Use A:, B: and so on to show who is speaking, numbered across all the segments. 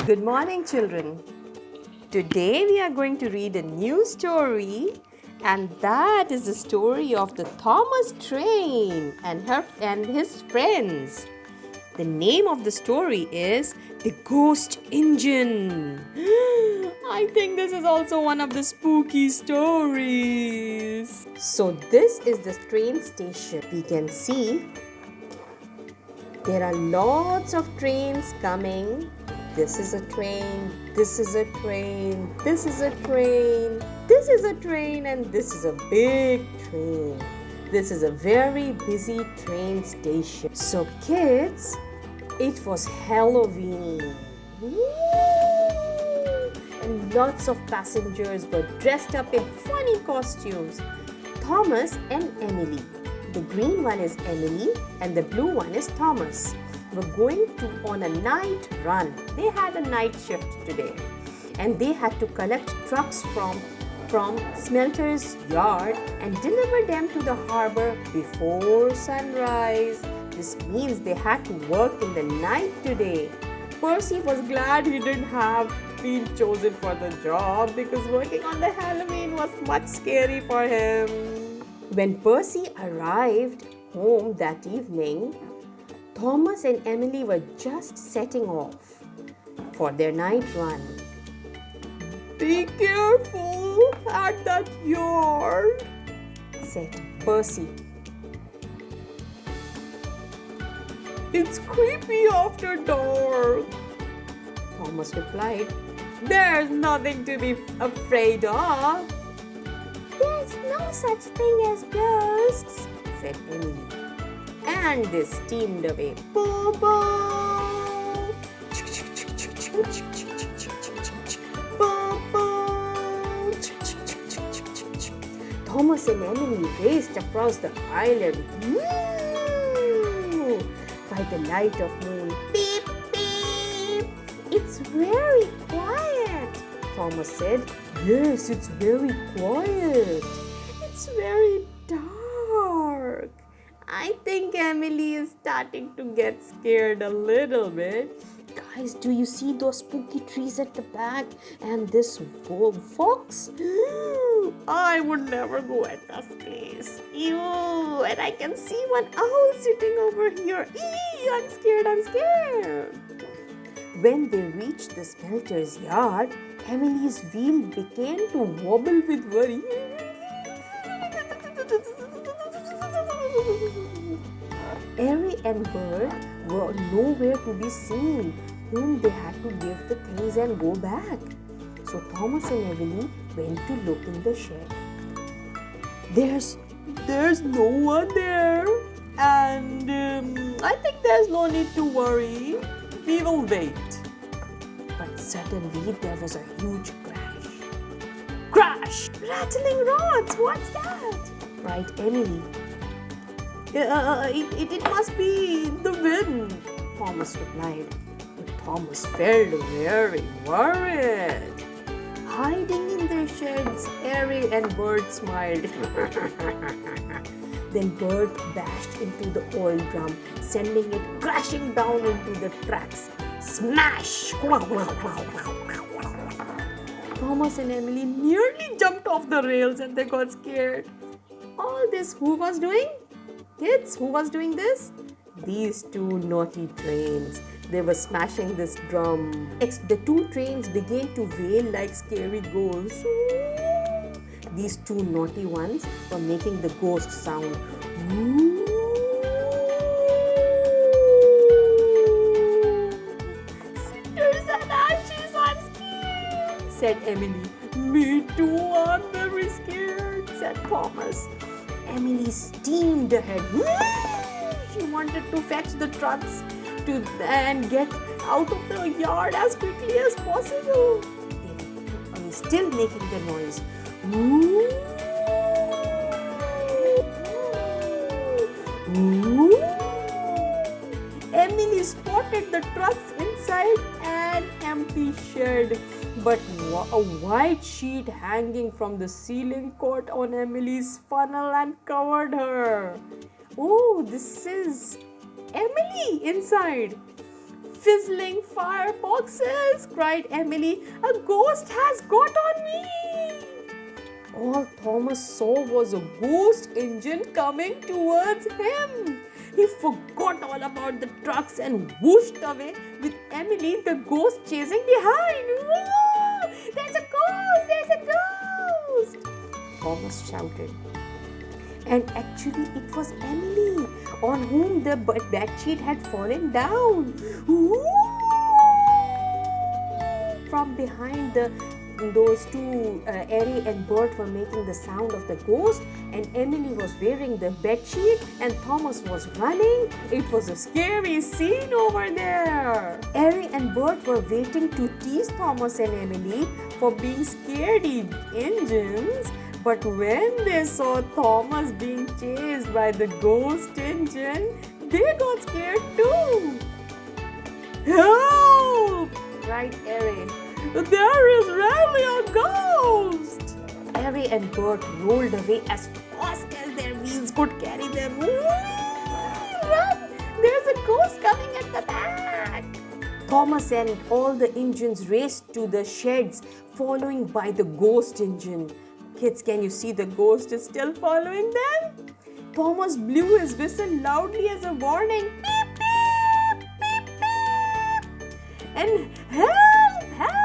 A: Good morning, children. Today we are going to read a new story, and that is the story of the Thomas train and his friends. The name of the story is The Ghost Engine. I think this is also one of the spooky stories. So this is the train station. We can see there are lots of trains coming. This is a train, this is a train, this is a train, this is a train, and this is a big train. This is a very busy train station. So kids, it was Halloween. And lots of passengers were dressed up in funny costumes. Thomas and Emily. The green one is Emily and the blue one is Thomas. Were going on a night run. They had a night shift today, and they had to collect trucks from smelter's yard and deliver them to the harbor before sunrise. This means they had to work in the night today. Percy was glad he didn't have been chosen for the job because working on the Halloween was much scary for him. When Percy arrived home that evening, Thomas and Emily were just setting off for their night run. "Be careful at that yard," said Percy. "It's creepy after dark." Thomas replied, "There's nothing to be afraid of." "There's no such thing as ghosts," said Emily. And they steamed away. Thomas and Emily raced across the island. By the light of moon. Beep, beep. "It's very quiet," Thomas said. "Yes, it's very quiet. It's very dark." I think Emily is starting to get scared a little bit. Guys, do you see those spooky trees at the back and this fox? I would never go at this place. Ew, and I can see one owl sitting over here. Eee, I'm scared. When they reached the smelter's yard, Emily's wheel began to wobble with worry. Harry and Bert were nowhere to be seen, whom they had to give the things and go back. So Thomas and Emily went to look in the shed. There's no one there, and I think there's no need to worry. We will wait. But suddenly there was a huge crash. Crash! Rattling rods! What's that? Cried Emily. It must be the wind, Thomas replied. But Thomas felt very worried. Hiding in their sheds, Harry and Bert smiled. Then Bert bashed into the oil drum, sending it crashing down into the tracks. Smash! Thomas and Emily nearly jumped off the rails and they got scared. All this who was doing? Kids, who was doing this? These two naughty trains. They were smashing this drum. Next, the two trains began to wail like scary ghosts. These two naughty ones were making the ghost sound. Cinders and ashes, I'm scared, said Emily. Me too, I'm very scared, said Thomas. Emily steamed ahead. She wanted to fetch the trucks and get out of the yard as quickly as possible. They were still making the noise. Emily spotted the trucks inside an empty shed, but a white sheet hanging from the ceiling caught on Emily's funnel and covered her. Oh, this is Emily inside. fizzling fireboxes, cried Emily. A ghost has got on me. All Thomas saw was a ghost engine coming towards him. He forgot all about the trucks and whooshed away with Emily, the ghost, chasing behind. Whoa! There's a ghost! There's a ghost! Thomas shouted. And actually it was Emily, on whom the bedsheet had fallen down. Woo! From behind those two, Harry and Bert were making the sound of the ghost, and Emily was wearing the bedsheet and Thomas was running. It was a scary scene over there. Harry and Bert were waiting to tease Thomas and Emily for being scaredy engines. But when they saw Thomas being chased by the ghost engine, they got scared too. Help! cried Harry. There is really a ghost! Harry and Bert rolled away as fast as their wheels could carry them. Run! There's a ghost coming at the back! Thomas and all the engines raced to the sheds, following by the ghost engine. Kids, can you see the ghost is still following them? Thomas blew his whistle loudly as a warning. Beep, beep, beep, beep. And help, help!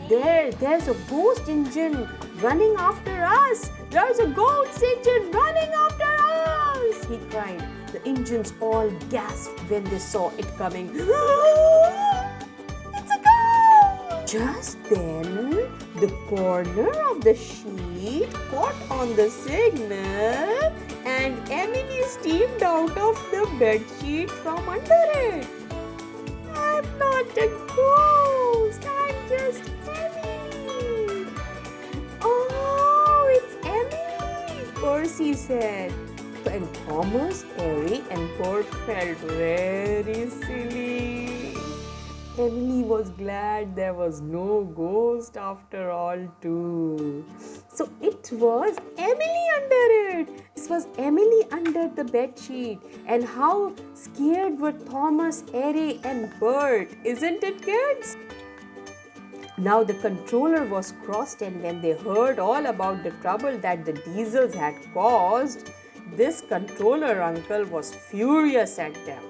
A: There's a ghost engine running after us. There's a ghost engine running after us, he cried. The engines all gasped when they saw it coming. It's a ghost! Just then, the corner of the sheet caught on the signal and Emily steamed out of the bedsheet from under it. I'm not a ghost, I'm just Emily. Oh, it's Emily, Percy said. And Thomas, Harry and Bert felt very silly. Emily was glad there was no ghost after all too. So it was Emily under it. This was Emily under the bedsheet. And how scared were Thomas, Harry and Bert, isn't it, kids? Now the controller was crossed, and when they heard all about the trouble that the diesels had caused, this controller uncle was furious at them.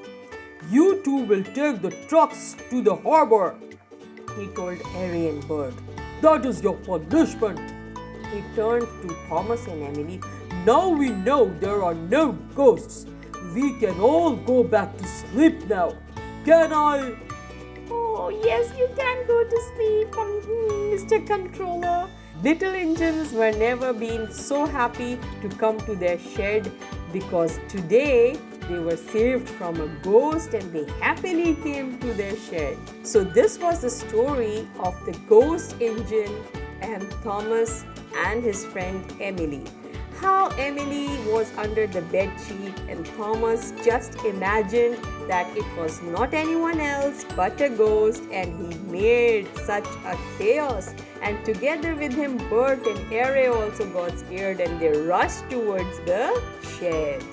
A: You two will take the trucks to the harbor, he told Harry and Bert. That is your punishment. He turned to Thomas and Emily. Now we know there are no ghosts. We can all go back to sleep now. Can I? Oh, yes, you can go to sleep, Mr. Controller. Little engines were never been so happy to come to their shed because today they were saved from a ghost and they happily came to their shed. So this was the story of the ghost engine and Thomas and his friend Emily. How Emily was under the bedsheet and Thomas just imagined that it was not anyone else but a ghost, and he made such a chaos. And together with him, Bert and Harry also got scared and they rushed towards the shed.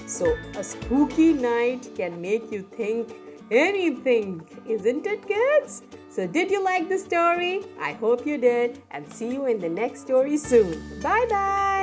A: So a spooky night can make you think anything, isn't it, kids? So did you like the story? I hope you did, and see you in the next story soon. Bye bye.